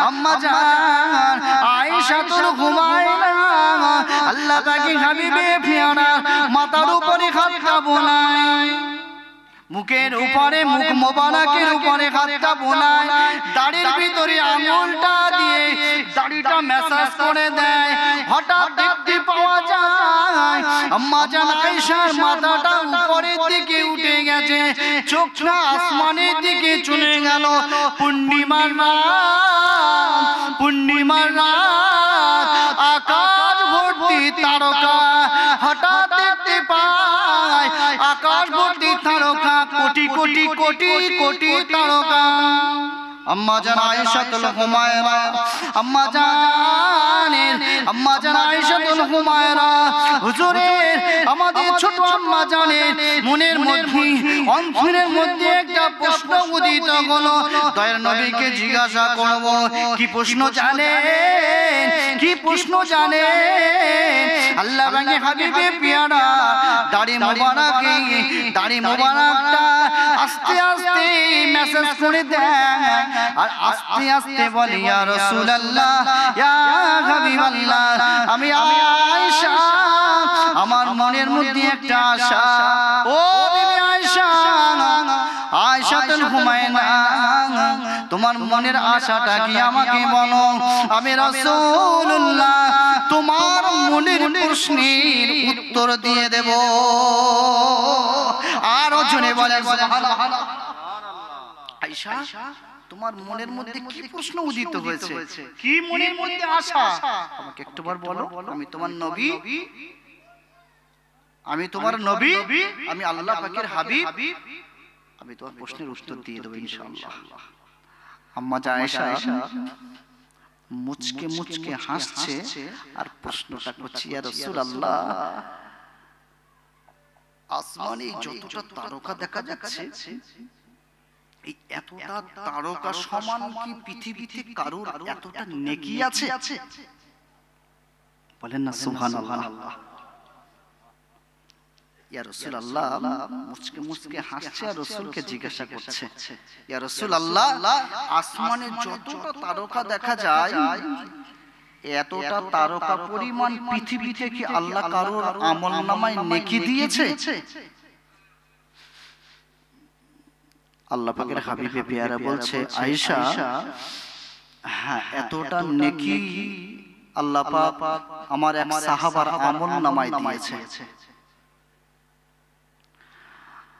আম্মা জান আয়েশাতুল হুমায়রা আল্লাহ পাকি হাবিবে পেয়ারা মাথার উপরে হাতটা বোলায়, মুখের উপরে মুখ মোবারকের উপরে হাতটা বোলায়, দাড়ির ভিতরে আঙুলটা দিয়ে দাড়িটা ম্যাসাজ করে দেয়। হঠাৎ দেখতে পাওয়া যায় আম্মা জান আয়েশার মাথাটা উপরের দিকে উঠে গেছে, চোখটা আসমানের দিকে চলে গেল। পূর্ণিমার রাত, পূর্ণিমার রাত, আকাশ ভর্তি তারকা। হঠাৎ দেখতে পায় আকাশ ভর্তি তারকা, কোটি কোটি কোটি কোটি তারকা। আম্মা জান আয়েশাতুল হুমায়রা, আম্মা জান আয়েশাতুল হুমায়রা হুজুরের আমাদের ছোট আম্মা জানের মনের মধ্যে অন্তরের মধ্যে একটা প্রশ্ন উদিত হলো। দয়ার নবীকে জিজ্ঞাসা করব, কি প্রশ্ন জানেন? কি প্রশ্ন জানেন? আল্লাহ পাকের হাবিবে পেয়ারা দাড়ি মোবারকটা আস্তে আস্তে মেসেজ করে দেয় আর আস্তে আস্তে বলে, ইয়া রাসূলুল্লাহ, ইয়া হাবিবাল্লাহ, আমি আয়েশা, আমার মনের মধ্যে একটা আশা। ও বিবি আয়েশা, আয়েশাতুল হুমায়রা, তোমার মনের আশাটা কি আমাকে বলো, আমি রাসূলুল্লাহ তোমার মনের প্রশ্নের উত্তর দিয়ে দেব। আরো জোরে বলেন সুবহানাল্লাহ। আয়েশা, তোমার মনের মধ্যে কি প্রশ্ন উদিত হয়েছে? কি মনের মধ্যে আশা আমাকে একটুবার বলো। আমি তোমার নবী, আমি আল্লাহ পাকের হাবিব, আমি তোমার প্রশ্নের উত্তর দিয়ে দেব ইনশাআল্লাহ। আম্মা জান আয়েশা মুচকে মুচকে হাসছে আর প্রশ্নটা করছে, ইয়া রাসূলুল্লাহ, আসমানে যতটা তারকা দেখা যাচ্ছে, এই এতটা তারকা সমান কি পৃথিবীতে কারোর এতটা নেকি আছে? বলেন না সুবহানাল্লাহ। ইয়া রাসূলুল্লাহ মুচকে মুচকে হাসছে আর রাসূলকে জিজ্ঞাসা করছে, ইয়া রাসূলুল্লাহ, আসমানে যতটা তারকা দেখা যায়, এতটা তারকা পরিমাণ পৃথিবীতে কি আল্লাহ কারোর আমলনামায় নেকি দিয়েছে? আল্লাহ পাকের হাবিবে পেয়ারা বলছে, আয়েশা, হ্যাঁ, এতটা নেকি আল্লাহ পাক আমার এক সাহাবার আমলনামায় দিয়েছে।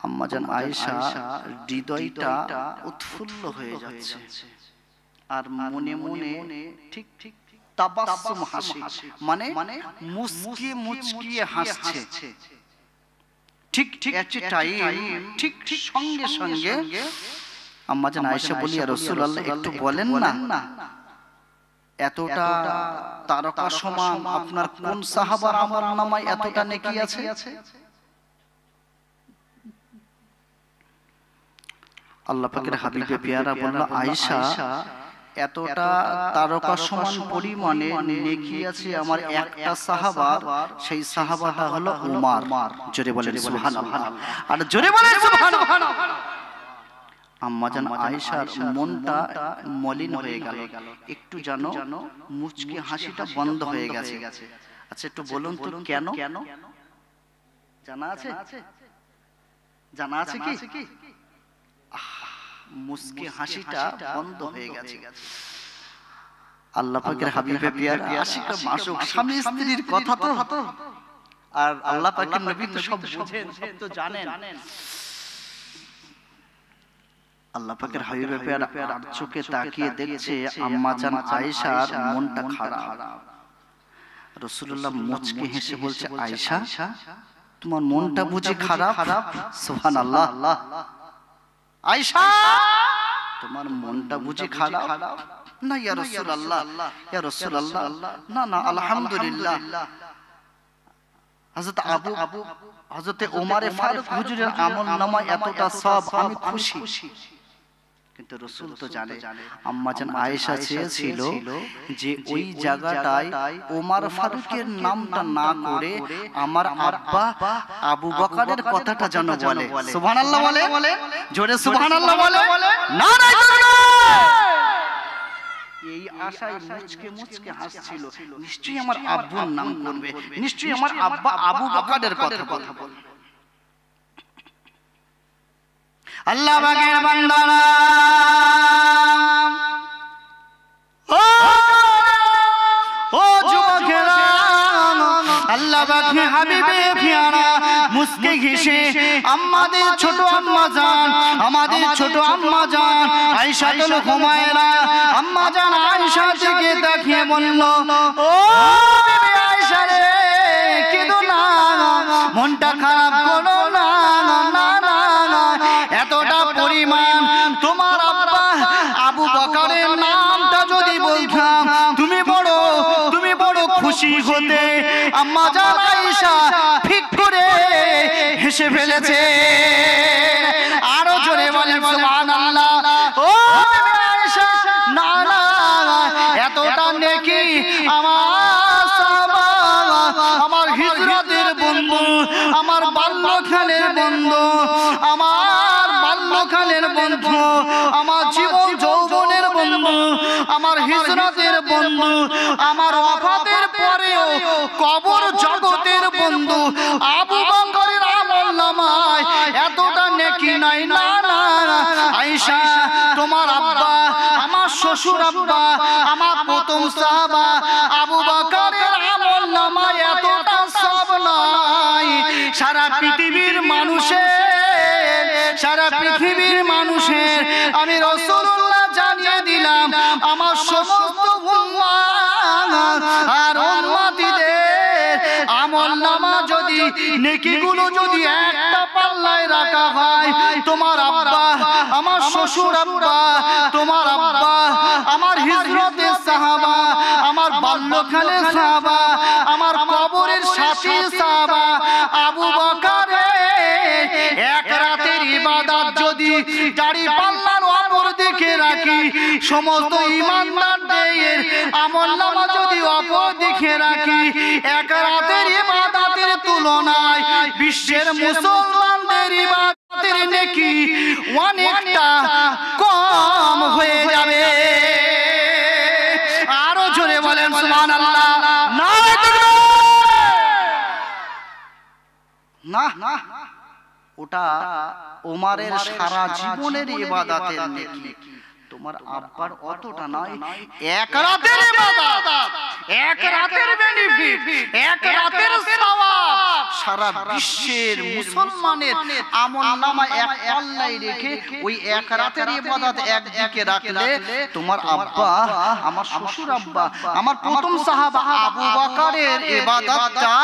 আম্মা জান আয়েশা হৃদয়টা উৎফুল্ল হয়ে যাচ্ছে আর মনে মনে ঠিক ঠিক তাবাসসুম হাসি, মানে মুচকি মুচকি হাসছে। ঠিক ঠিক এট টাইম, ঠিক ঠিক সঙ্গে সঙ্গে আম্মা জান আয়েশা বলি, ইয়া রাসূলুল্লাহ, একটু বলেন না, এতটা তারকা সমান আপনার কোন সাহাবার আমলনামায় এতটা নেকি আছে? আল্লাহ পাকের হাবিবে পেয়ারা বলল, আয়েশা, এতটা তারকা সমান পরিমাণে নেকি আছে আমার একটা সাহাবার, সেই সাহাবাটা হলো উমর। জোরে বলেন সুবহানাল্লাহ, আর জোরে বলেন সুবহানাল্লাহ। আম্মা জান আয়েশার মনটা মলিন হয়ে গেল, একটু জানো মুচকি হাসিটা বন্ধ হয়ে গেছে। আচ্ছা, একটু বলুন তো কেন? জানা আছে? জানা আছে কি? মুচকি হাসিটা বন্ধ হয়ে গেছে। আল্লাহ পাকের হাবিবে পেয়ারা আশিক মাসুক স্বামী স্ত্রীর কথা তো, আর আল্লাহ পাকের নবী তো সব বুঝেন, সব তো জানেন। আল্লাহ পাকের হাবিবে পেয়ারা আর চোখে তাকিয়ে দেখছে আম্মা জান আয়েশার মনটা খারাপ। রাসূলুল্লাহ মুচকি হেসে বলছে, আয়েশা, তোমার মনটা বুঝি খারাপ? সুবহানাল্লাহ। আয়েশা, তোমার মনটা বুঝি খারাপ? না ইয়া রাসূলুল্লাহ, ইয়া রাসূলুল্লাহ, না না, আলহামদুলিল্লাহ। হযরত ওমর ফারুক হুজুরের আমলনামায় এতটা সওয়াব, আমি খুশি। কিন্তু রাসূল তো জানে, আম্মা জান আয়েশা চেয়েছিল যে ওই জায়গাটায় ওমর ফারুকের নামটা না করে আমার আব্বা আবু বকরের কথাটা যেন বলে। সুবহানাল্লাহ বলে, জোরে সুবহানাল্লাহ বলে, নারায়ে তাকবীর। এই আশায় মুচকে মুচকে হাসছিল, নিশ্চয়ই আমার আব্বুর নাম করবে, নিশ্চয়ই আমার আব্বা আবু বকরের কথা বলবে। আল্লাহ পাকের বান্দারা, ও যুবকেরা, আল্লাহ পাকে হাবিবে পিয়ারা মুস্কে ঘেঁষে আমাদের ছোট আম্মা জান, আমাদের ছোট আম্মা জান আয়েশাতুল হুমায়রা, আম্মা জান আয়েশা থেকে তাকিয়ে বলল, ও বিবি আয়েশা রে, কেঁদো না, মনটা খারাপ করো না, না না না, এতটা পরিমাণ তোমার আব্বা আবু বকরের নামটা যদি বলতাম তুমি বড় খুশি হতে। আম্মা জান আয়েশা ঠিক করে হেসে ফেলেছে। আরো জোরে বলেন সুবহানাল্লাহ। ও বিবি আয়েশা, না না, এতটা নেকি আমার সাহাবা, আমার হিজরতের বন্ধু, আমার বাল্যকালের বন্ধু, আমার বাল্যকালের বন্ধু, আমার জীবন যৌবনের বন্ধু, আমার হিজরতের বন্ধু, আমার ওয়াফাতের পরেও কবর জগতের বন্ধু আবু বকরের আমলনামায় এতটা নেকি নাই। না না আয়েশা, তোমার আব্বা, আমার শ্বশুর আব্বা, আমার প্রথম সাহাবা আবু বকরের আমলনামায় এতটা সব নাই। সারা পৃথিবীর মানুষের আমি রাসূলুল্লাহ জানিয়ে দিলাম, আমার সমস্ত উম্মাহ আর উম্মতিদের আমলনামা যদি, নেকিগুলো যদি একটা পাল্লায় রাখা হয়, তোমার আব্বা, আমার শ্বশুর আব্বা, তোমার আব্বা, আমার হিজরতের সাহাবা, আমার বাল্যকালের সাহাবা, আমার কবরের সাথী সাহাবা আবু বকরের এক রাতের ইবাদত যদি দাড়ি পাল্লার ওপর দিকে রাখি, সমস্ত ঈমানদারদের আমলনামা যদি ওপর দিকে রাখি, এক রাতের ইবাদতের তুলনায় বিশ্বের মুসলমানদের ইবাদতের নেকি অনেকটা কম হয়ে যাবে। আরো জোরে বলেন সুবহানাল্লাহ। না, ওটা ওমরের সারা জীবনের ইবাদতের নেকি, তোমার আব্বার অতটা নয়। এক রাতের ইবাদত, এক রাতের বেনিফিট, এক রাতের সওয়াব সারা বিশ্বের মুসলমানের আমলনামা এক পাল্লায় রেখে ওই এক রাতের ইবাদত একদিকে রাখলে তোমার আব্বা, আমার শ্বশুর আব্বা, আমার প্রথম সাহাবা আবু বকরের ইবাদতটা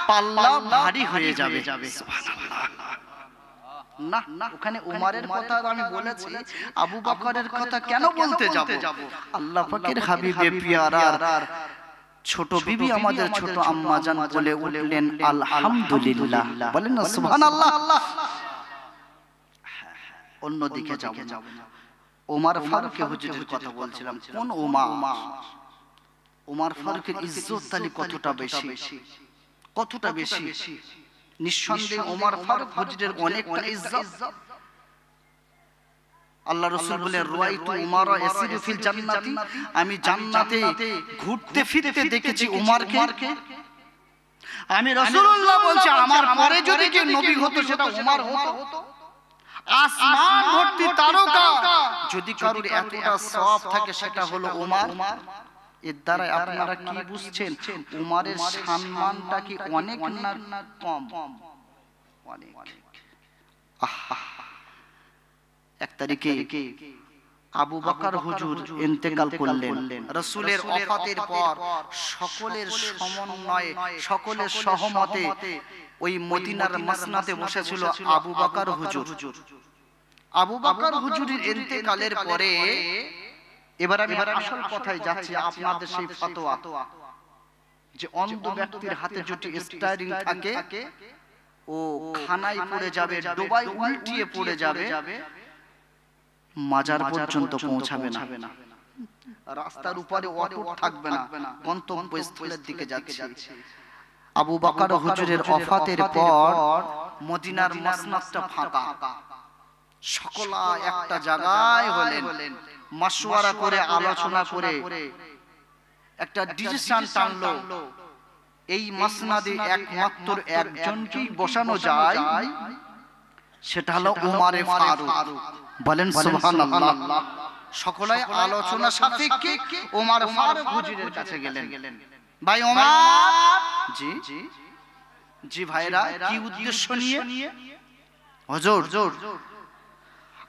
পাল্লা ভারী হয়ে যাবে। সুবহানাল্লাহ। না, ওখানে উমরের কথা আমি বলেছি, আবু বকরের কথা কেন বলতে যাব? আল্লাহ পাকের হাবিবে পিয়ারার ছোট বিবি, আমাদের ছোট আম্মা জান বলে উঠলেন আলহামদুলিল্লাহ। বলেন না সুবহানাল্লাহ। অন্যদিকে যাব, ওমর ফারুক হুজুরের কথা বলছিলাম। কোন ওমর ফারুকের ইজ্জত তালি কতটা বেশি, কতটা বেশি। নিঃসন্দেহে ওমর ফারুক হুজুরের অনেকটা ইজ্জত। আল্লাহ রাসূল বলেন, রাআইতু উমারা ইয়াসিরু ফিল জান্নাতি, আমি জান্নাতে ঘুরতে ফিরতে দেখেছি উমরকে। আমি রাসূলুল্লাহ বলছি, আমার পরে যদি কেউ নবী হতো সেটা উমর হতো। আসমান ভর্তি তারকা, যদি কারোর এতটা সওয়াব থাকে সেটা হলো উমর। এর দ্বারা আপনারা কি বুঝছেন? উমরের সম্মানটা কি অনেক না কম? অনেক। এক তারিখে আবু বকর হুজুর ইন্তেকাল করলেন। রাসূলের ওফাতের পর সকলের সমন্বয়ে, সকলের সহমতে ওই মদিনার মসনাদে বসেছিল আবু বকর হুজুর। আবু বকর হুজুরের ইন্তেকালের পরে এবার আমি আসল কথায় যাচ্ছি, আপনাদের সেই ফতোয়া যে অন্ধ ব্যক্তির হাতে যদি স্টিয়ারিং থাকে, ও খানায় পড়ে যাবে, ডোবায় উল্টিয়ে পড়ে যাবে, মাজার পর্যন্ত পৌঁছাবে না, রাস্তার উপরে অটুট থাকবে না, গন্তব্যস্থলের দিকে যাচ্ছে। আবু বকর হুজুরের ওফাতের পর মদিনার মসনদটা ফাঁকা, সকলা একটা জায়গায় হলেন। মাশওয়ারা করে আলোচনা করে একটা ডিসিশন টানলো, এই মাসনাদে একমাত্র একজনকেই বসানো যায়, সেটা হলো উমারে ফারুক। বলেন সুবহানাল্লাহ। সকলে আলোচনা সাপেক্ষে ওমর ফারুক হুজুরের কাছে গেলেন। ভাই ওমর, জি জি ভাইরা, কি উদ্দেশ্য নিয়ে? হুজুর,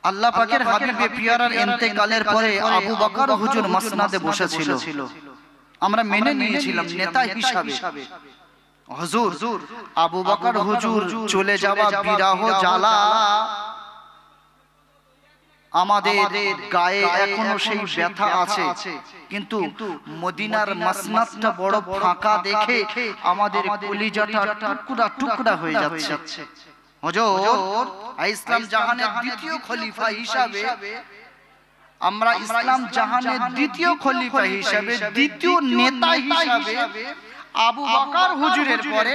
আল্লাহ পাকের হাবিবে পিয়ারার ইন্তেকালের পরে আবু বকর হুজুর মাসনাদে বসেছিল, আমরা মেনে নিয়েছিলাম নেতা হিসাবে। হুজুর, আবু বকর হুজুর চলে যাওয়া বিরহ জ্বালা আমাদের গায়ে এখনো সেই ব্যথা আছে, কিন্তু মদিনার মাসনাদটা বড় ফাঁকা দেখে আমাদের কলিজাটা টুকরা টুকরা হয়ে যাচ্ছে। হুজুর, ইসলাম জাহানের দ্বিতীয় খলিফা হিসাবে, আমরা ইসলাম জাহানের দ্বিতীয় খলিফা হিসাবে, দ্বিতীয় নেতা হিসাবে আবু বকর হুজুরের পরে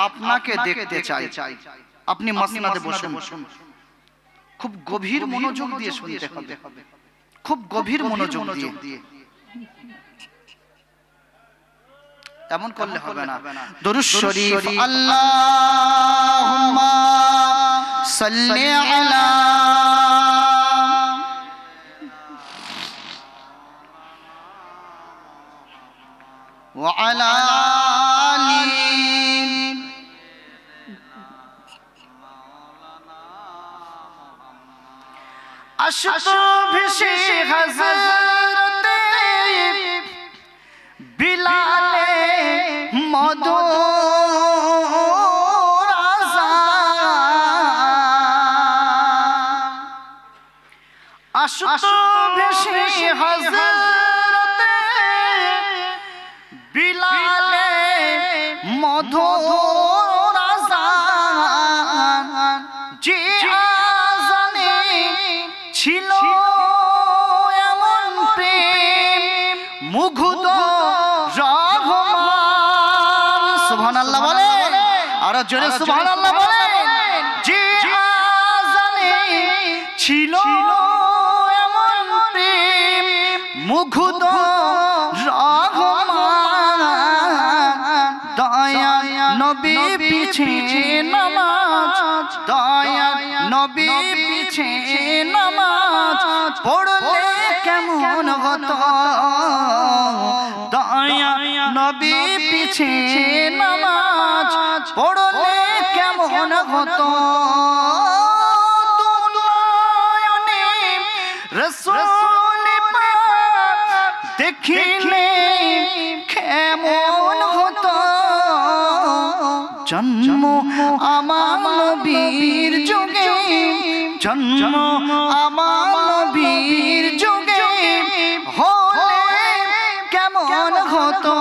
আপনাকে দেখতে চাই। আপনি মাসনাদে বসুন। খুব গভীর মনোযোগ দিয়ে শুনতে হবে, খুব গভীর মনোযোগ দিয়ে। এমন করলে হবে না। দরুদ শরীফ আল্লাহুম্মা সাল্লি আলা ওয়া আলা আলি আশকো ভেসে হযরতে বিলালে মধুর আযান, আশকো ভেসে হযরতে বিলালে মধুর আযান, যে আযানে ছিল এমন প্রেম মুগ্ধ রহমান। সুবহানাল্লাহ বলেন, আর জোরে সুবহানাল্লাহ বলেন। যে আযানে ছিল এমন প্রেম মুগ্ধ রহমান, দয়া নবী পিছে নামাজ, দয়া নবী পিছে নামাজ পড়লে কেমন হতো, দয়া নবী পিছে নামাজ পড়লে কেমন হতো, দুনয়নে রাসূল পাক দেখিলে কেমন হতো, জন্ম আমার নবীর যুগে, জন্ম আমার নবীর যুগে হলে কেমন হতো।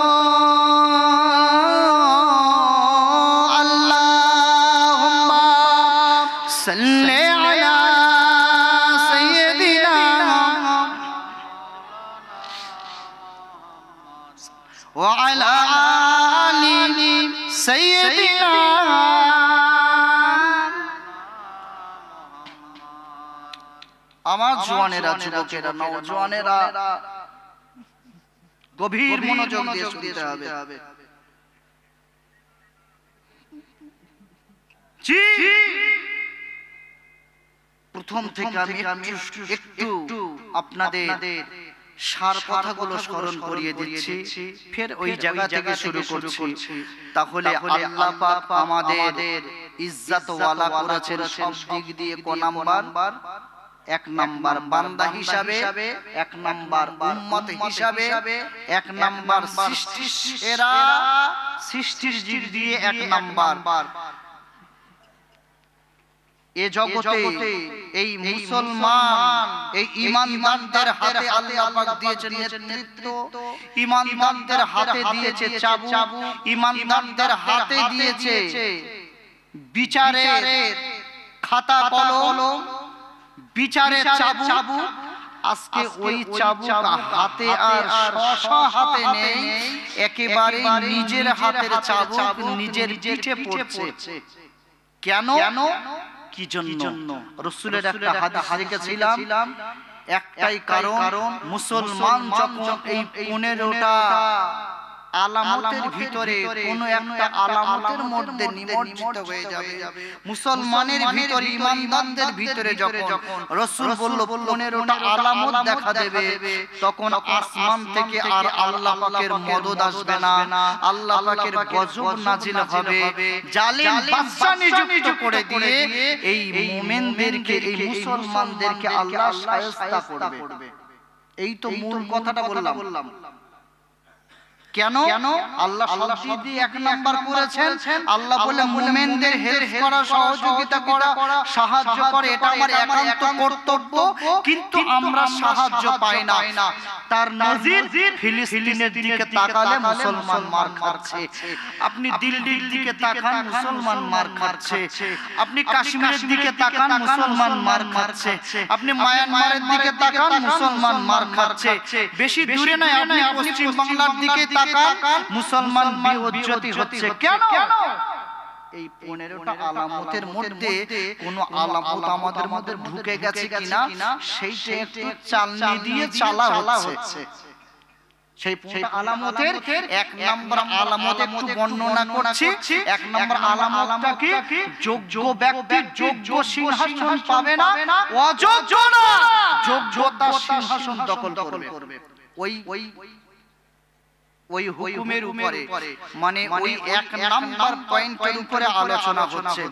আল্লাহুম্মা সাল্লি আলা সাইয়্যিদিনা ওয়া আলা আলি সাইয়্যিদিনা। আমার জওয়ানেরা, যুবকেরা, নওজওয়ানেরা গভীর মনোযোগ দিয়ে শুনতে হবে। জি, প্রথম থেকে আমি একটু আপনাদের সার কথাগুলো স্মরণ করিয়ে দিচ্ছি, ফের ওই জায়গা থেকে শুরু করছি। তাহলে আল্লাহ পাক আমাদের ইজ্জত ওয়ালা করেছেন সব দিক দিয়ে। ক নাম্বার? এক নাম্বার বান্দা হিসাবে, এক নাম্বার উম্মত হিসাবে, এক নাম্বার সৃষ্টির সেরা, সৃষ্টির দিক দিয়ে এক নাম্বার। এ জগতে এই মুসলমান, এই ঈমানদারদের হাতে আল্লাহ পাক দিয়েছেন নেতৃত্ব, ঈমানদারদের হাতে দিয়েছে চাবুক, ঈমানদারদের হাতে দিয়েছে বিচারের খাতা কলম, বিচারের চাবুক। আজকে ওই চাবুক হাতে আর শশা হাতে নেই, একেবারে নিজের হাতের চাবুক নিজের পিঠে পড়ছে। কেন? কি জন্য? রাসূলের একটা হাদিস দেখেছিলাম, একটাই কারণ, মুসলমান যখন এই 15টা আলামতের ভিতরে কোন একটা আলামতের মধ্যে নিমজ্জিত হয়ে যাবে, মুসলমানের ভিতরে, ইমানদারদের ভিতরে যখন রাসূল বলল 15টা আলামত দেখা দেবে, তখন আসমান থেকে আর আল্লাহ পাকের মদদ আসবে না, আল্লাহ পাকের গজব নাজিল হবে, জালিম বাদশা নিযুক্ত করে দিয়ে এই মুমিনদেরকে, এই মুসলমানদেরকে আল্লাহ শায়েস্তা করবে। এই তো মূল কথাটা বললাম। কেন আল্লাহ সবচেয়ে দিয়ে 1 নাম্বার করেছেন, আল্লাহ বলে মুমিনদের হেল্প করা, সহযোগিতা করা, সাহায্য করে, এটা আমার একান্ত কর্তব্য, কিন্তু আমরা সাহায্য পাই না। তার নজির ফিলিস্তিনের দিকে তাকালে মুসলমান মার খাচ্ছে, আপনি দিল্লির দিকে তাকান মুসলমান মার খাচ্ছে, আপনি কাশ্মীরের দিকে তাকান মুসলমান মার খাচ্ছে, আপনি মায়ানমারের দিকে তাকান মুসলমান মার খাচ্ছে, বেশি দূরে নয়, আপনি পশ্চিম বাংলার দিকে তাকান মুসলমান বেইজ্জতি হচ্ছে। কেন? এই 15টা আলামতের মধ্যে কোন আলামত আমাদের মধ্যে ঢুকে গেছে কিনা সেইটা একটু চালনি দিয়ে চালা হচ্ছে। সেই আলামতের 1 নম্বর আলামত একটু বর্ণনা করছি। 1 নম্বর আলামতটা কি? যোগ্য ব্যক্তি যোগ্য সিংহাসন পাবে না, অযোগ্য না যোগ্যতা সিংহাসন দখল করবে। ওই হুকুমের উপরে, মানে ওই 1 নাম্বার পয়েন্টের উপরে আলোচনা হচ্ছে।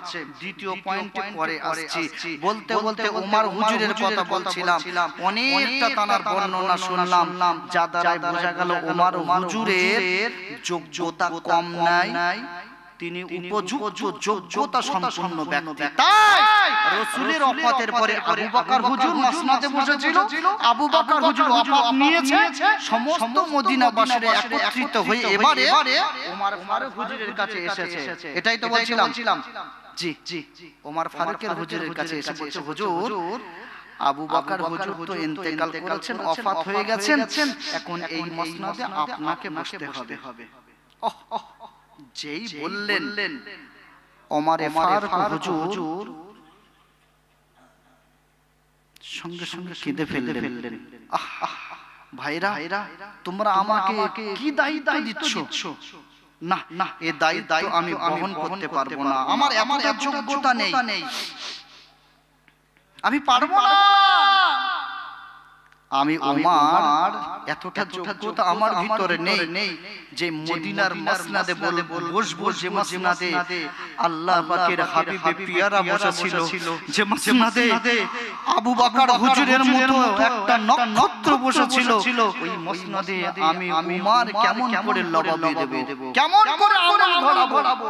দ্বিতীয় পয়েন্টে পরে আসছি। বলতে বলতে ওমর হুজুরের কথা বলছিলাম, অনেকটা তার বর্ণনা শুনলাম, যা দ্বারা বোঝা গেল ওমর হুজুরের যোগ্যতা কম নাই, তিনি উপযুক্ত যোগ্যতা সম্পন্ন ব্যক্তি। তাই রাসূলের ওফাতের পরে আবু বকর হুজুর মসনদে বসেছিল, আবু বকর হুজুর ওফাত নিয়েছে, সমস্ত মদিনাবাসীরা একত্রিত হয়ে এবারে ওমর ফারুক হুজুরের কাছে এসেছে। এটাই তো বলছিলাম। জি ওমর ফারুকের হুজুরের কাছে এসে বলছে, হুজুর আবু বকর হুজুর তো ইন্তেকাল করেছেন, ওফাত হয়ে গেছেন, এখন এই মসনদে আপনাকে বসতে হবে। যেই বললেন ওমর ফারুক হুজুর সঙ্গে সঙ্গে কেঁদে ফেললেন। ভাইরা, তোমরা আমাকে কি দায়িত্ব দিচ্ছ? না, এই দায়িত্ব আমি বহন করতে পারবো না, আমার এতটা যোগ্যতা নেই, আমি পারবো না। আমি ওমর এতটা যোগ্যতা আমার ভিতরে নেই যে মদিনার মসনদে বসবো, যে মসনদে আল্লাহ পাকের হাবিবে পিয়ারা বসেছিল, যে মসনদে আবু বকর হুজুরের মতো একটা নক্ষত্র বসেছিল, ওই মসনদে আমি ওমর কেমন করে লবাবি দেব, কেমন করে আমল ঘোরাবো?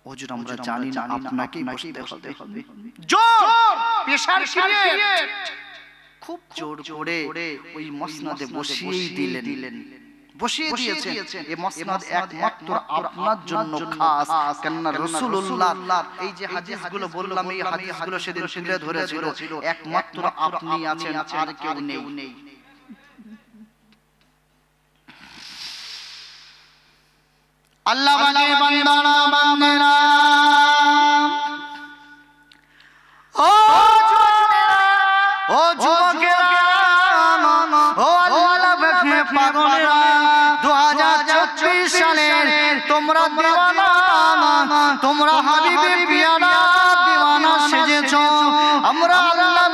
হুজুর আমরা জানি না, আপনাকেই বসতে হবে। জোর প্রেসার ক্রিয়েট, খুব জোর করে ওই মসনদে বসিয়ে দিয়েছেন। এই মসনদ একমাত্র আপনার জন্য খাস, কেননা রাসূলুল্লাহ এই যে হাদিসগুলো বললাম, এই হাদিসগুলো সেদিন তুলে ধরেছিল, একমাত্র আপনি আছেন, আর কেউ নেই। আল্লাহ বলে, বান্দারা বান্দেরা, ও যুবকেরা, ও আল্লাহ পাগলেরা, 2024 সালের তোমরা দিওয়ানা, তোমরা হাবিবে পিয়ারা দিওয়ানা সেজেছো, আমরা আল্লাহ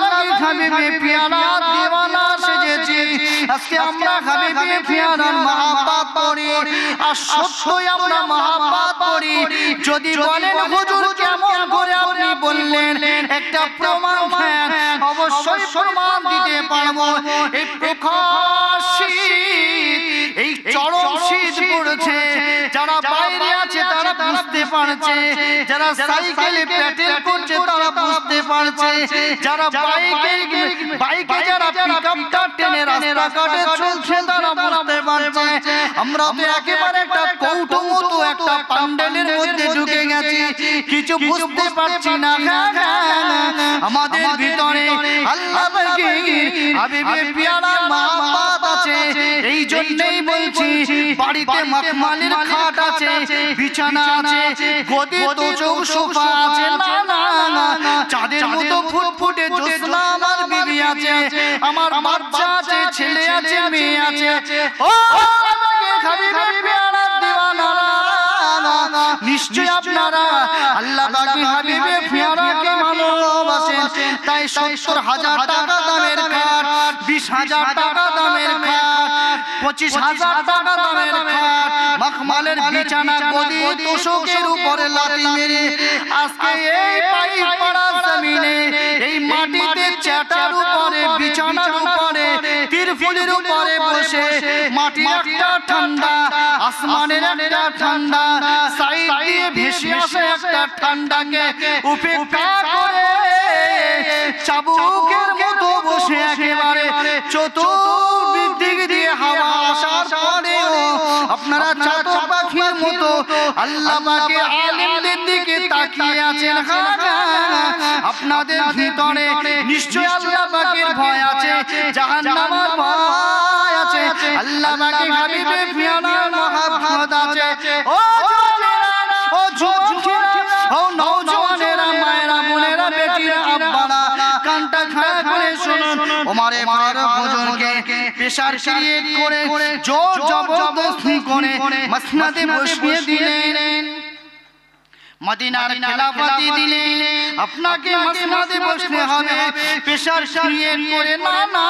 হাবিবে পিয়ারা দিওয়ানা সেজেছি। আজকে আমরা হাবিবে পিয়ারার মহব্বত করি, আর সত্যই আমরা মহব্বত করি। যদি বলেন হুজুর কেমন করে আপনি বললেন, একটা প্রমাণ দেন, অবশ্যই প্রমাণ দিতে পারবো। এই প্রখর শীত, এই চরম শীত পড়েছে, যারা বাইরে আছে তারা বুঝতে পারছে, যারা সাইকেলে প্যাডেল করছে তারা বুঝতে পারছে, যারা বাইকে যারা পিকআপটা টেনে রাস্তাঘাটে চলছে তারা বুঝতে পারছে। আমরা তো একেবারে একটা কৌটো মতো একটা প্যান্ডেলের মধ্যে ঢুকে গেছি, কিছু বুঝতে পারছি না। আমাদের ভিতরে আল্লাহ হাবিবে পিয়ারা মহব্বত আছে, এই জন্যই বলছি, বাড়িতে মাখমালির খাট আছে, বিছানা আছে, গদি তো সোফা আছে, না চাঁদের মতো ফুটফুটে জ্যোৎস্না আমার বিবি আছে, আমার বাচ্চা আছে, ছেলে আছে, মেয়ে আছে। ও হাবিবে প্যারা দিওয়ানারা, নিশ্চয় আপনারা আল্লাহ পাকের হাবিবে প্যারাকে ভালোবাসেন, তাই 70,000 টাকা দামের খাট, 20,000 টাকা দামের খাট, 25,000 টাকা দামের খাট, মখমলের বিছানা, গদি, তোশকের উপরে লাথি মেরে আজকে এই পাইপাড়া জমিনে, এই মাটিতে চাটার উপরে, বিছানার উপরে, তিরফুলের উপরে বসে মাটির একটা ঠান্ডা, আসমানের একটা ঠান্ডা, সাইড দিয়ে ভেসে আসে একটা ঠান্ডাকে উপেক্ষা করে চাবুকের মতো বসে একেবারে চতুর্দিক দিয়ে হাওয়া আসার পরেও আপনারা চাতক পাখির মতো আল্লাহ পাকের আলিমদের দিকে তাকিয়ে আছেন। আপনাদের ভিতরে নিশ্চয় আল্লাহ পাকের ভয় আছে, জাহান্নামের ভয় আছে, আল্লাহ পাকের হাবিবের প্রিয়নার মহব্বত আছে। ও জওয়ানেরা, ও যুবকেরা, ও নওজওয়ানেরা, মায়েরা, বোনেরা, বেটিরা, আব্বারা, কানটা খাড়া করে শুনুন। ওমরে ফারুক হুজুরকে প্রেসার ক্রিয়েট করে জোর জবরদস্তি করে মসনদে বসিয়ে দিলেন, মদিনার খেলাফতি দিলেন। আপনাকে মসনদে বসতে হবে, প্রেসার ক্রিয়েট করে না, না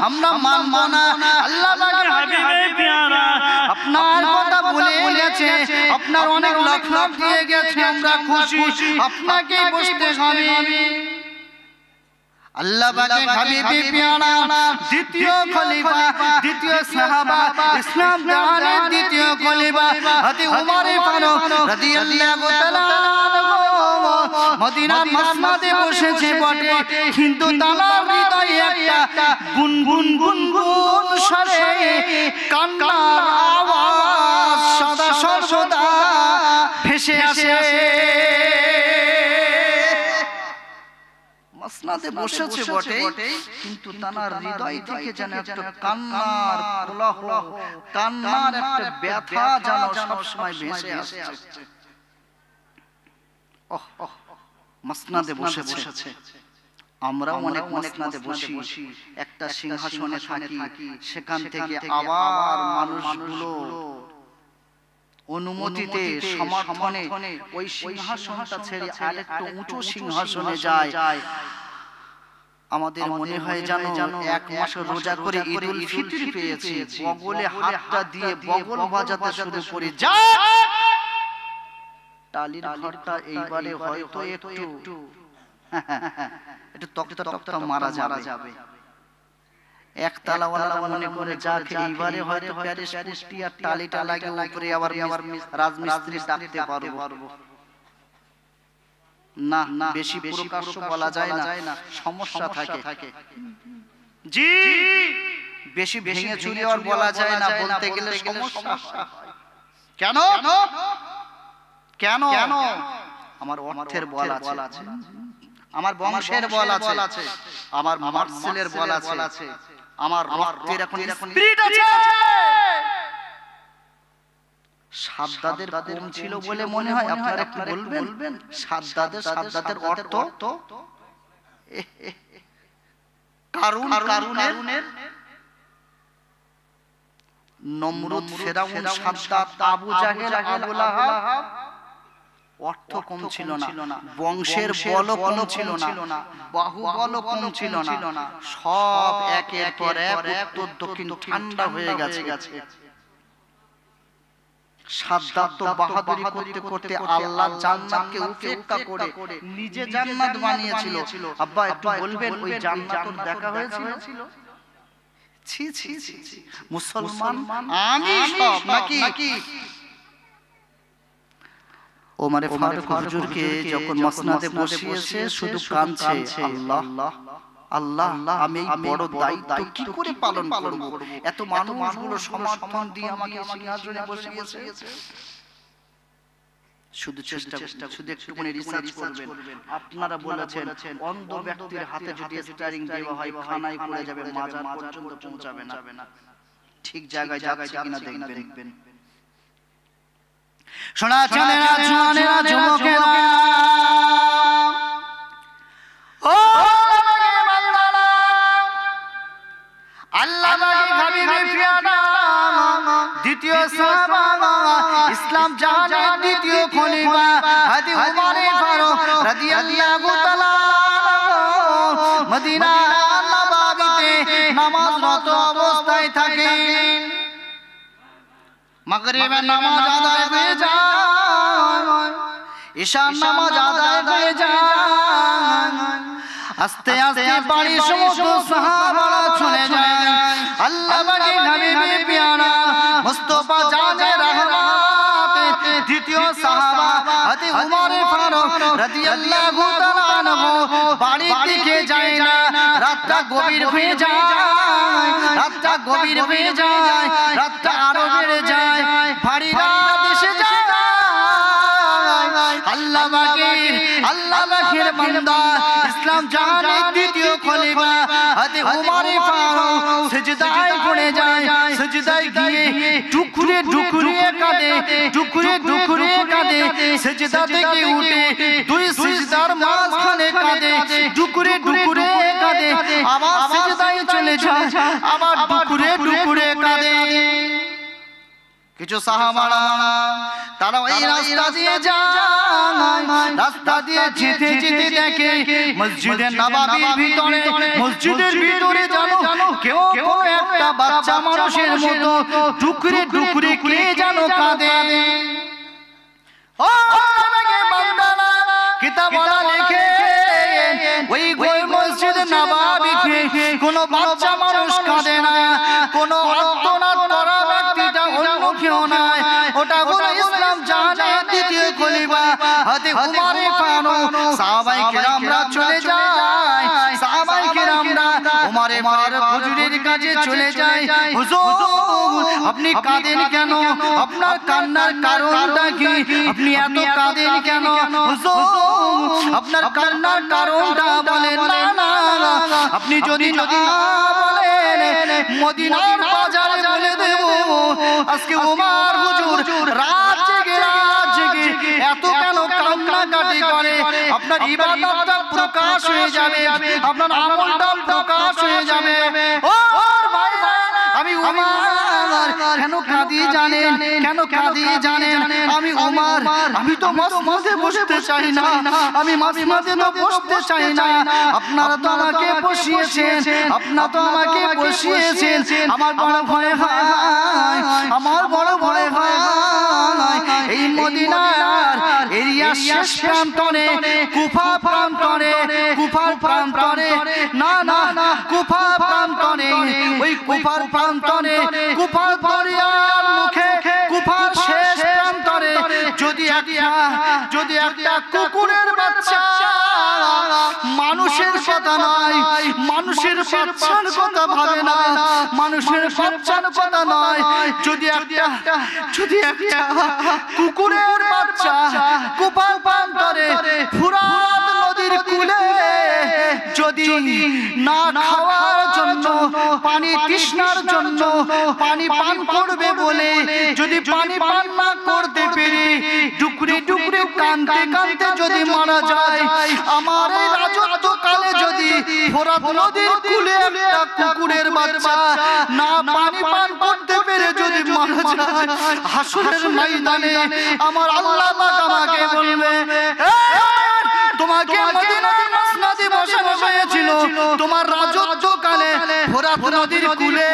আমরা মানব না। আল্লাহ পাকের হাবিবে প্যারা আপনার কথা বলে গেছে, আপনার অনেক লাখ লাখ দিয়ে গেছে, আমরা খুশি, আপনাকে বসতে হবে। আল্লাহ পাকের হাবিবে প্যারা দ্বিতীয় খলিফা, দ্বিতীয় সাহাবা, ইসলাম দানের দ্বিতীয় খলিফা হযরত ওমর ফারুক রাদিয়াল্লাহু তাআলা মদিনার মসনদে বসেছে বটে, কিন্তু তার হৃদয়ে একটা গুনগুন গুনগুন স্বরে কান্নার আওয়াজ সদা সর্বদা ভেসে আসে। মসনদে বসেছে বটে, কিন্তু তার হৃদয় থেকে যেন একটা কান্নার কোলাহল, কান্নার একটা ব্যথা যেন সবসময় ভেসে আসছে। মসনদে বসেছে, আমরাও অনেক মসনদে বসি, একটা সিংহাসনে থাকি, সেখান থেকে আবার মানুষগুলো অনুমতিতে, সমর্থনে ওই সিংহাসনটা ছেড়ে আরেকটু উঁচু সিংহাসনে যায়। আমাদের মনে হয় যেন এক মাস রোজা করে ঈদুল ফিতর পেয়েছি, বগলে হাতটা দিয়ে বগল বাজাতে শুরু করে যায়। টালির ঘরটা এইবারে হয়তো একটু তক্তা তক্তা মারা যাবে। একতলাওয়ালা মনে করে যাক এইবারে হয়তো প্যারিস পুষ্টি আর টালিটা লাগে উপরে আবার রাজমিস্ত্রি ডাকতে পারবো না, বেশি প্রকাশ্য বলা যায় না, সমস্যা থাকে। জি, বেশি ভেঙে চুরি আর বলা যায় না, বলতে গেলে সমস্যা। কেন কেন আমার অর্থের বল আছে, আমার বংশের বল আছে, আমার মার্সেলের বল আছে, আমার রক্তের এখন স্পিরিট আছে। সাদ্দাদের কম ছিল বলে মনে হয়, আপনারা কি বলবেন? সাদ্দাদের অর্থ কারুনের, নমরুদ, ফেরাউন, সাদ্দাত, আবু জাহেল, আবু লাহাব, অর্থ কম ছিল না, বংশের বলও কম ছিল না, বাহুবলও কম ছিল না, সব একের পর এক উত্তর দক্ষিণ ঠান্ডা হয়ে গেছে। সাদ্দাত তো বাহাদুরি করতে করতে আল্লাহর জান্নাতকে উপেক্ষা করে নিজে জান্নাত বানিয়েছিল। আব্বা একটু বলবেন, ওই জান্নাতের দেখা হয়েছিল? ছি ছি ছি, মুসলমান আমি সব নাকি? ওমরে ফারুক হুজুরকে যখন মসনদে বসিয়েছে শুধু কাঁদছে, আল্লাহ আল্লাহ, আমি এই বড় দায়িত্ব কি করে পালন করব? এত মানুষগুলো সমর্থন দিয়ে আমাকে সিংহাসনে বসিয়েছে। শুধু চেষ্টা, শুধু একটুখানি রিসার্চ করবেন। আপনারা বলেছেন অন্ধ ব্যক্তির হাতে যদি স্টিয়ারিং দেওয়া হয় খানায় পড়ে যাবে, মাজার পর্যন্ত পৌঁছাবে না। ঠিক জায়গায় যাচ্ছে কিনা দেখবেন। শোনা চলেরা, জওয়ানেরা, যুবকেরা, ও আমাকে বান্দারা, দ্বিতীয় সাহাবা ইসলাম জাহানের দ্বিতীয় খলিফা হযরত উমর ফারুক রাদিয়াল্লাহু তাআলা মদিনা নববীতে নামাজরত অবস্থায় থাকেন। মাগরিবের নামাজ আদায় হয়ে যায়, ঈশার নামাজ আদায় হয়ে যায়, আস্তে আস্তে বাড়ির সমস্ত সাহাবারা চলে যায়। আল্লাহ পাকের হাবিবে প্যারা মুস্তাফা জানে রহমত দ্বিতীয় সাহাবা হযরত উমর ফারুক রাদিয়াল্লাহু তাআলা আনহু বাড়ির দিকে যায় না। রাতটা গভীর হয়ে যায়, রাতটা গভীর হয়ে যায়, রাতটা আরো বেড়ে যায়, ভারী রাত এসে যায়। আল্লাহ পাকের বান্দা ইসলাম জাহানের দ্বিতীয় খলিফা হযরত উমর ফারুক সিজদায় পড়ে যায়। সিজদায় গিয়ে টুকরে টুকরে কাঁদে, টুকরে টুকরে কাঁদে। সিজদা থেকে উঠে দুই সিজদার মাঝখানে কাঁদে, টুকরে টুকরে কাঁদে। আবার সিজদায় চলে যায়, আবার টুকরে টুকরে কাঁদে। কিছু সাহাবারা তারা ওই রাস্তা দিয়ে যায়, রাস্তা দিয়ে যেতে যেতে দেখে মসজিদে নববীর ভিতরে, মসজিদের ভিতরে জানো কেউ কোনো একটা বাচ্চা মানুষের মতো টুকরে টুকরে কে জানো কাঁদে। ও আমাকে বান্দারা কিতাবওয়ালা লেখে ওই মসজিদে নববীতে কোনো বাচ্চা মানুষ কাঁদে না, কোনো আর্তনাদ করা ব্যক্তিটা অন্য কেউ নয়, ওটা হলো ইসলাম জাহানের দ্বিতীয় খলিফা হযরত উমর ফারুক। সাহাবায়ে কেরামরা চলে যায়, সাহাবায়ে কেরামরা উমর ফারুক হুজুরের কাছে চলে যায়। হুজুর আপনি কাঁদেন কেন? আপনার কান্নার কারণটা কি? আপনি এত কাঁদেন কেন? হুজুর আপনার কান্নার কারণটা বলেন না। আপনি যদি না বলেন মদিনার বাজারে বলে দেব আজকে উমর হুজুর রাত জেগে এত কেন কান্নাকাটি করে। আপনার ইবাদতটা প্রকাশ হয়ে যাবে, আপনার আমলটা প্রকাশ হয়ে যাবে। ও ভাইরা আমি উমর কেন কাঁদি জানেন? কেন কাঁদি জানেন? আমি উমর, আমি তো মসজিদে বসতে চাই না, আমি মসজিদে তো বসতে চাই না। আপনারা তো আমাকে বসিয়েছেন, আপনারা তো আমাকে বসিয়েছেন। আমার বড় ভয় হয়, আমার বড় ভয় হয় এই মদিনার এরিয়া শেষ প্রান্তরে, কুফা প্রান্তরে, কুফার প্রান্তরে, না না কুফা প্রান্তরে, ওই কুফার প্রান্তরে, কুফার দরিয়ার মুখে, কুফার শেষ প্রান্তরে যদি একটা কুকুরের বাচ্চা, মানুষের কথা নয়, মানুষের বাচ্চার কথা ভাবে না, মানুষের বাচ্চার কথা নয়, যদি একটা কুকুরের বাচ্চা কুফার প্রান্তরে ফুরাত নদীর কূলে যদি না খাওয়ার জন্য, পানি তৃষ্ণার জন্য পানি পান করবে বলে যদি পানি পান না করতে পেরে টুকরে টুকরে কাঁদতে কাঁদতে যদি মারা যায়, আমার এই রাজত্বকালে যদি ফোরাত নদীর কূলে একটা কুকুরের বাচ্চা না পানি পান করতে পেরে যদি মারা যায়, হাসরের ময়দানে আমার আল্লাহ পাক আমাকে বলবে তোমাকে মদিনার মসনদে বসানো হয়েছিল তোমার রাজত্বকালে ফোরাত নদীর কূলে,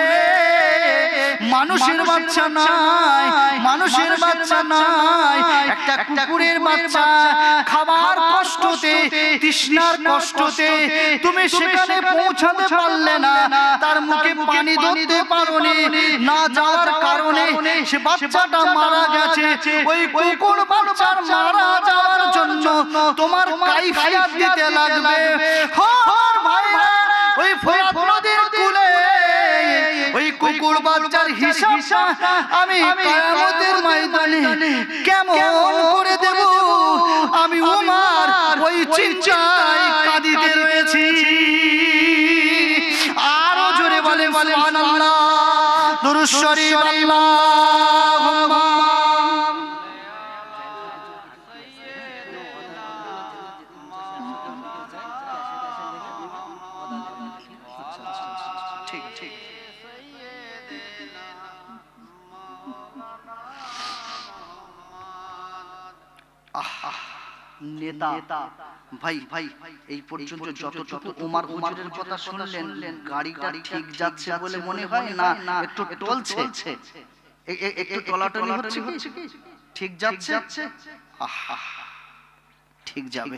মানুষের বাচ্চা নাই, মানুষের বাচ্চা নাই, একটা কুকুরের বাচ্চা খাবার কষ্টতে, তৃষ্ণার কষ্টতে তুমি সেখানে পৌঁছাতে পারলে না, তার মুখে পানি ধরতে পারোনি, না যাওয়ার কারণে সে বাচ্চাটা মারা গেছে। ওই কুকুর বাচ্চার মারা যাওয়ার জন্য তোমার কাইফিয়াত দিতে লাগবে। ভাইরা ওই ফোরাত নদীর কূলে ওই কুকুর বাচ্চার হিসাবটা আমি কিয়ামতের ময়দানে কেমন করে দেব? আমি উমর ওই চিন্তায় কাঁদিতে রয়েছি। আরো জোরে বলে সুবহানাল্লাহ, দুরূদ শরীফ আল্লাহুম্মা ঠিক ঠিক নেতা। ভাই ভাই এই পর্যন্ত যতটুকু ওমর হুজুরের কথা শুনলেন, গাড়িটা ঠিক যাচ্ছে বলে মনে হয় না, একটু টলছে, একটু টলাটলি হচ্ছে কি? ঠিক যাচ্ছে? ঠিক যাবে,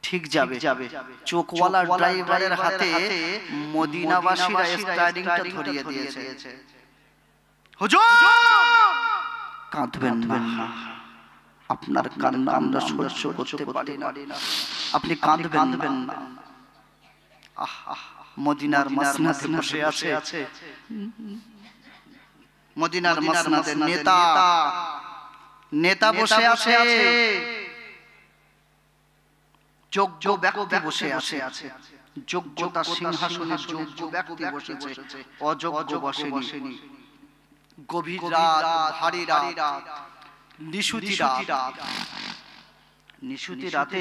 ঠিক যাবে। চোখওয়ালা ড্রাইভারের হাতে মদিনাবাসীরা স্টারিংটা ধরিয়ে দিয়েছে। হুজুর কাঁদবেন না, আপনার কান্না আমরা সহ্য করতে পারি না, আপনি কাঁদবেন না। মদিনার মসনদে বসে আছে, মদিনার মসনদের নেতা বসে আছে, যোগ্য ব্যক্তি বসে আছে, যোগ্যতা সিংহাসনে যোগ্য ব্যক্তি বসেছে, অযোগ্য বসেনি। গভীর রাত, ভারী রাত, নিশুতি রাতে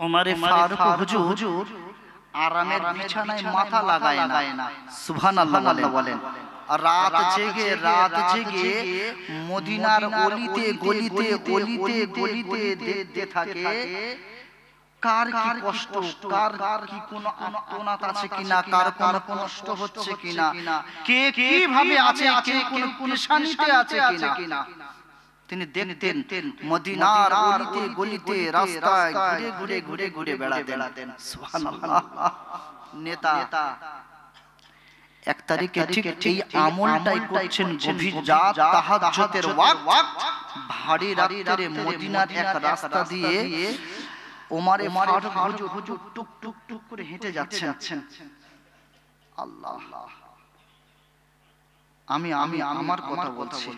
ওমরে ফারুক হুজুর আরামের বিছানায় মাথা লাগায় না, সুবহানাল্লাহ বলেন। রাত জেগে মদিনার অলিতে গলিতে দেখতে থাকে কার কি কষ্ট, কার কি কোনো আত্মনাদ আছে কিনা, কার কোনো কষ্ট হচ্ছে কিনা, কে কিভাবে আছে, কে কোনো পেরেশানিতে আছে কিনা। তিনি দেখতেন মদিনার অলিতে গলিতে রাস্তায় ঘুরে বেড়াতেন। সুবহানাল্লাহ। নেতা এক তারিখে ঠিক এই আমলটাই করছেন, গভীর রাত তাহাজ্জুদের ওয়াক্ত, ভারী রাতে মদিনার এক রাস্তা দিয়ে ওমরে ফারুক হুজুর টুক টুক টুক করে হেঁটে যাচ্ছেন। আল্লাহ, আমি আমার কথা বলছি,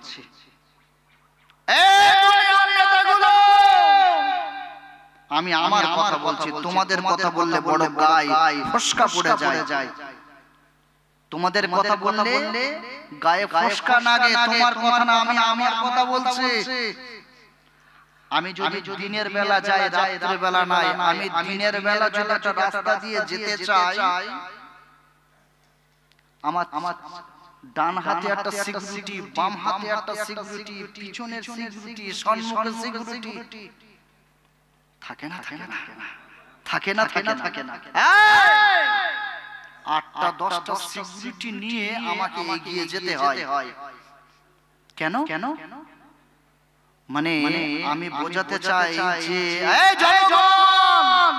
আমি আমার কথা বলছি, তোমাদের কথা বললে বড় গায়ে ফসকা পড়ে যায়। তোমাদের কথা বললে গায়ে ফসকা লাগে, তোমার কথা না, আমি আমার কথা বলছি। আমি যদি দিনের বেলা যাই, রাতের বেলা নাই, আমি দিনের বেলা যদি একটা রাস্তা দিয়ে যেতে চাই, আমার ডান হাতে একটা সিকিউরিটি, বাম হাতে একটা সিকিউরিটি, পিছনের সিকিউরিটি, সম্মুখের সিকিউরিটি থাকে না। 8টা 10টা সিকিউরিটি নিয়ে আমাকে এগিয়ে যেতে হয়। কেন? মানে আমি বোঝাতে চাই যে এই জনগণ,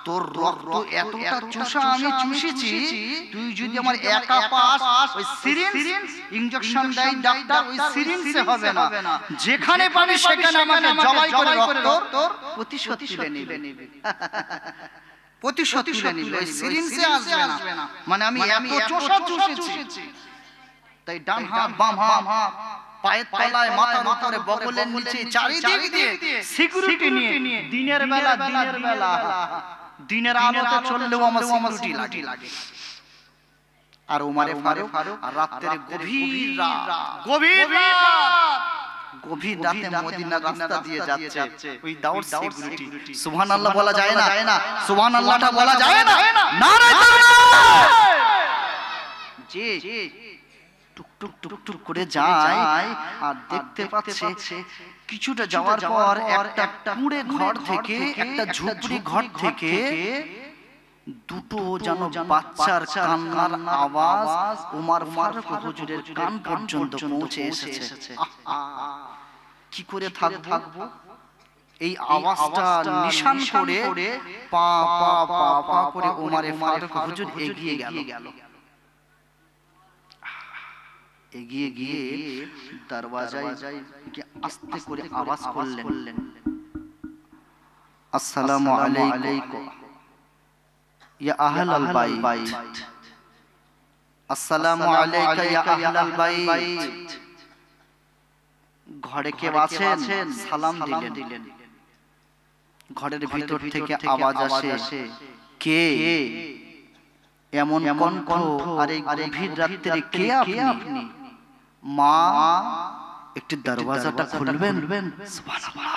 তোর রক্ত এতটা চুষা আমি চুষেছি, তুই যদি আমার একা পাস, ওই সিরিঞ্জ ইনজেকশন দেয় ডাক্তার, ওই সিরিঞ্জে হবে না, যেখানে পাবি সেখানে আমাকে জবাই করে রক্ত প্রতিশোধ তুলে নিবে। ওই সিরিঞ্জে আসবে না, মানে আমি এত চুষা চুষেছি। তাই ডান হাত বাম হাত, পায়ের তলায়, মাথার উপরে, বগলের নিচে, চারিদিক দিয়ে সিকিউরিটি নিয়ে দিনের বেলা দিনের আলোতে চললেও আমার সিকিউরিটি লাগে। আর ওমরে ফারুক রাতের গভীর রাতে মদিনার রাস্তা দিয়ে যাচ্ছে, ওই দাউদ সিকিউরিটি। সুবহানাল্লাহ বলা যায় না? সুবহানাল্লাহটা বলা যায় না? নারে তাকবীর! জি টুক টুক করে যায়, আর দেখতে পাচ্ছে কিছুটা যাওয়ার পর একটা কুঁড়ে ঘর থেকে, একটা ঝুপড়ি ঘর থেকে দুটো যেন বাচ্চার কান্নার আওয়াজ ওমর ফারুক হুজুরের কান পর্যন্ত পৌঁছে এসেছে। কি করে থাকবো? এই আওয়াজটা নিশান করে পা করে ওমর ফারুক হুজুর এগিয়ে গেল। এগিয়ে গিয়ে দরওয়াজায় আস্তে করে আওয়াজ করলেন, আসসালামু আলাইকুম ইয়া আহলাল বাইত, আসসালামু আলাইকা ইয়া আহলাল বাইত। ঘরে কে আছেন? সালাম দিলেন। ঘরের ভিতর থেকে আওয়াজ আসে, কে? এমন কণ্ঠ, আর এই গভীর রাতে কে আপনি? মা, একটু দরওয়াজাটা খুলবেন? সুবহানাল্লাহ।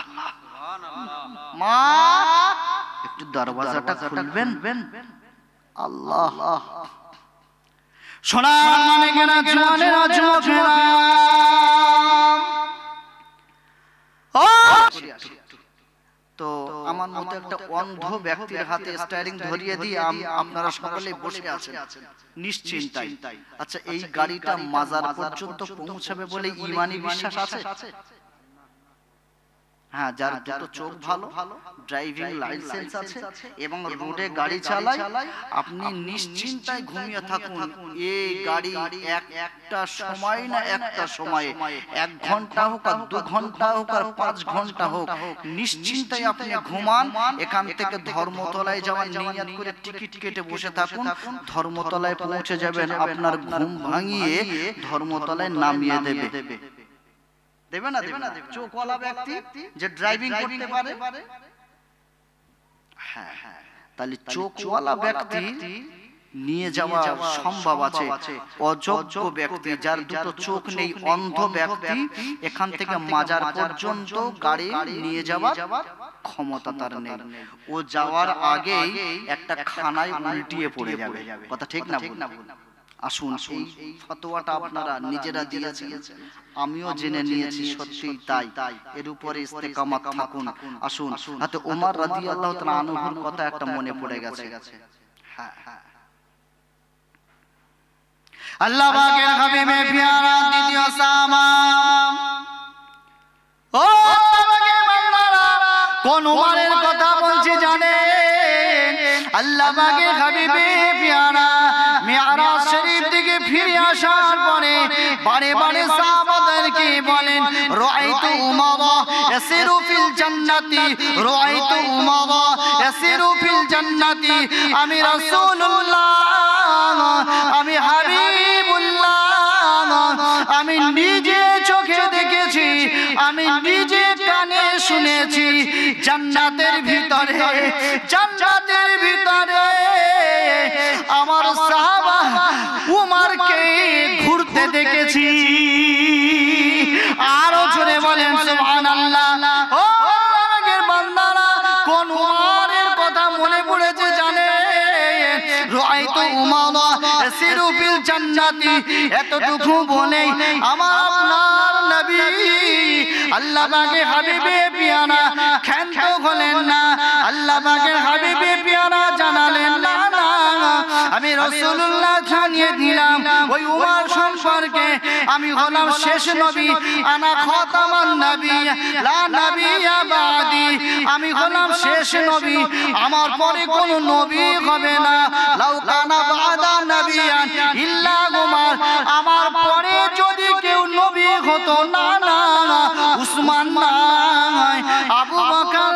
মা, একটু দরওয়াজাটা খুলবেন? আল্লাহ। সোনার মানে কেনা জওয়ানেরা, যুবকেরা, ও তো আমার মতো একটা অন্ধ ব্যক্তির হাতে স্টিয়ারিং ধরিয়ে দিয়ে আপনারা সকলেই বসে আছেন নিশ্চিন্তায়। আচ্ছা, এই গাড়িটা মাজার পর্যন্ত পৌঁছাবে বলে ঈমানি বিশ্বাস আছে? হ্যাঁ, যার দুটো চোখ ভালো, ড্রাইভিং লাইসেন্স আছে এবং রোডে গাড়ি চালায়, আপনি নিশ্চিন্তায় ঘুমিয়ে থাকুন। এই গাড়ি একটা সময় না একটা সময়ে, 1 ঘন্টা হোক আর 2 ঘন্টা হোক আর 5 ঘন্টা হোক, নিশ্চিন্তায় আপনি ঘুমান। এখান থেকে ধর্মতলায় যাওয়ার নিয়ত করে টিকিট কেটে বসে থাকুন, ধর্মতলায় পৌঁছে যাবেন, আপনার ঘুম ভাঙিয়ে ধর্মতলায় নামিয়ে দেবে। দেবে না? দেবে না? চোখওয়ালা ব্যক্তি যে ড্রাইভিং করতে পারে, হ্যাঁ হ্যাঁ, তাহলে চোখওয়ালা ব্যক্তি নিয়ে যাওয়া সম্ভব আছে। অযোগ্য ব্যক্তি যার দুটো চোখ নেই, অন্ধ ব্যক্তি, এখান থেকে মাজার পর্যন্ত গাড়ি নিয়ে যাওয়ার ক্ষমতা তার নেই। ও যাওয়ার আগেই একটা খানায় উল্টিয়ে পড়ে যাবে। কথা ঠিক না? আসুন, এই ফতোয়াটা আপনারা নিজেরা দিয়েছেন, আমিও জেনে নিয়েছি, সত্যিই তাই। এর উপরে ইস্তেকামাত থাকুন। আসুন, হাতে ওমর রাদিয়াল্লাহু তাআলা আনহুর কথা একটা মনে পড়ে গেছে। হ্যাঁ হ্যাঁ, আল্লাহ পাকের হাবিবে পিয়ারা দ্বিতীয় সাহাবা, ও পাকের বান্দারা, কোন ওমরের কথা বলছি জানেন? আল্লাহ পাকের হাবিবে পিয়ারা মিরাজ শরীফ থেকে ফিরে আসার পরে বারে বারে সাহাবাদেরকে বলেন, রাআইতু উমারা ইয়াসিরু ফিল জান্নাতি, রাআইতু উমারা ইয়াসিরু ফিল জান্নাতি। আমি রাসূলুল্লাহ, আমি হাবিবুল্লাহ, আমি নিজে চোখে দেখেছি, আমি নিজে কানে শুনেছি, জান্নাতের ভিতরে, জান্নাতের ভিতরে আমার সাহাবা উমরকে ঘুরতে দেখেছি। আরো জোরে বলেন সুবহানাল্লাহ। ও আমাদের বান্দারা, কোন উমরের কথা মনে পড়েছে জানেন? রাআইতু উমারা ইয়াসিরু ফিল জান্নাতি। এতটুকু বলেই আমার আপনার নবী আল্লাহ পাকের হাবিবে পিয়ারা ক্ষান্ত হলেন না। আল্লাহ পাকের হাবিবে পিয়ারা জানালেন, না না, আমি রাসূলুল্লাহ জানিয়ে দিলাম ওই উমর সম্পর্কে, আমি হলাম শেষ নবী, আনা খাতামান নবী, লা নবিয়্যা বাদি। আমি হলাম শেষ নবী, আমার পরে কোনো নবী হবে না। লাউ কানা বাদা নবিয়ান ইল্লা উমর, আমার পরে যদি কেউ নবী হতো, না না, উসমান নাই, আবু বকর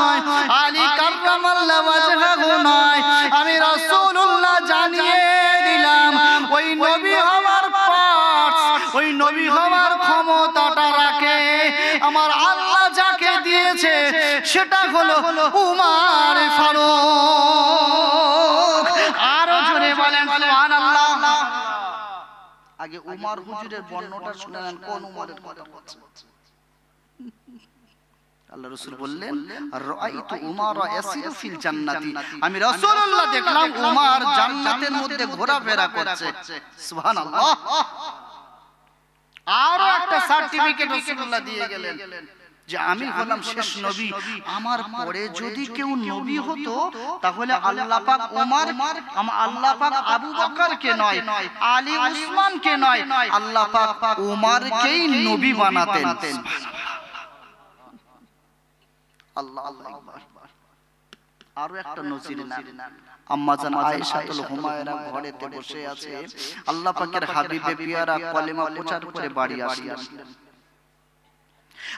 নাই, আলী কাররামাল্লাহু ওয়াজহাহু নাই। আমি রাসূলুল্লাহ জানিয়ে দিলাম ওই নবী হওয়ার পাঠ, ওই নবী হওয়ার ক্ষমতাটা রাখে আমার আল্লাহ যাকে দিয়েছে, সেটা হলো উমর ফারুক। আরো জোরে বলেন সুবহানাল্লাহ। আগে উমর হুজুরের বর্ণনাটা শুনে নেন, কোন উমরের কথা বলছে। আল্লাহ রাসূল বললেন, রাআইতু উমারা ইয়াসিরু ফিল জান্নাতি, আমি রাসূলুল্লাহ দেখলাম উমর জান্নাতের মধ্যে ঘোরাফেরা করছে। সুবহানাল্লাহ। আরো একটা সার্টিফিকেট রাসূলুল্লাহ দিয়ে গেলেন যে আমি হলাম শেষ নবী, আমার পরে যদি কেউ নবী হতো তাহলে আল্লাহ পাক ওমর, আল্লাহ পাক আবু বকরকে নয়, আলী উসমানকে নয়, আল্লাহ পাক ওমরকেই নবী বানাতেন। আল্লাহ আকবার। আরো একটা নজির না, আম্মা জান আয়েশাতুল হুমায়রা ঘরেতে বসে আছে, আল্লাহ পাকের হাবিবে পিয়ারা কলেমা প্রচার করে বাড়ি আসলেন।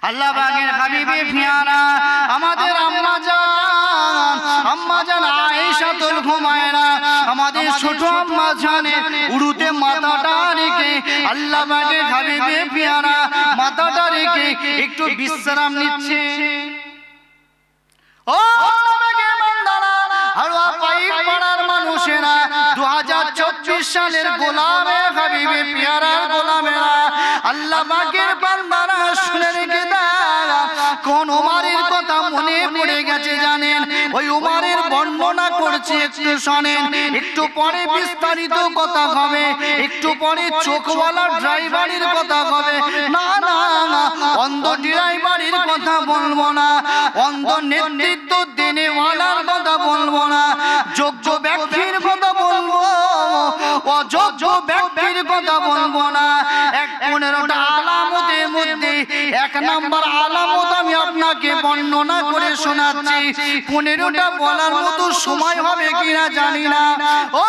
আল্লাহ পাকের হাবিবে পিয়ারা আমাদের আম্মা জান আয়েশাতুল হুমায়রা, আমাদের ছোট আম্মা জানের উরুতে মাথাটা রেখে আল্লাহ পাকের হাবিবে পিয়ারা মাথাটা রেখে একটু বিশ্রাম নিচ্ছে। ও আমাদের বান্দারা, হালুয়া পাইক পাড়ার মানুষেরা, 2024 সালের গোলামে হাবিবে পিয়ারার গোলামেরা, আল্লাহ পাকের বান্দারা শুনে রেখে দাও, কোন উমরের কথা মনে পড়ে গেছে জানেন? ওই উমরের বর্ণনা করে করছি, একটু শোনেন। একটু পরে বিস্তারিত কথা হবে, একটু পরে চোখওয়ালা ড্রাইভারের কথা হবে। না না না, অন্ধ ড্রাইভারের কথা বলবো না, অন্ধ নেতৃত্ব দেনেওয়ালার কথা বলবো না, যোগ্য ব্যক্তির কথা বলবো, অযোগ্য ব্যক্তির কথা বলবো না। 15টা আলামতের মধ্যে 1 নম্বর আলামত আমি আপনাকে বর্ণনা করে শোনাচ্ছি। 15টা বলার মতো সময় হবে কিনা জানি না। ও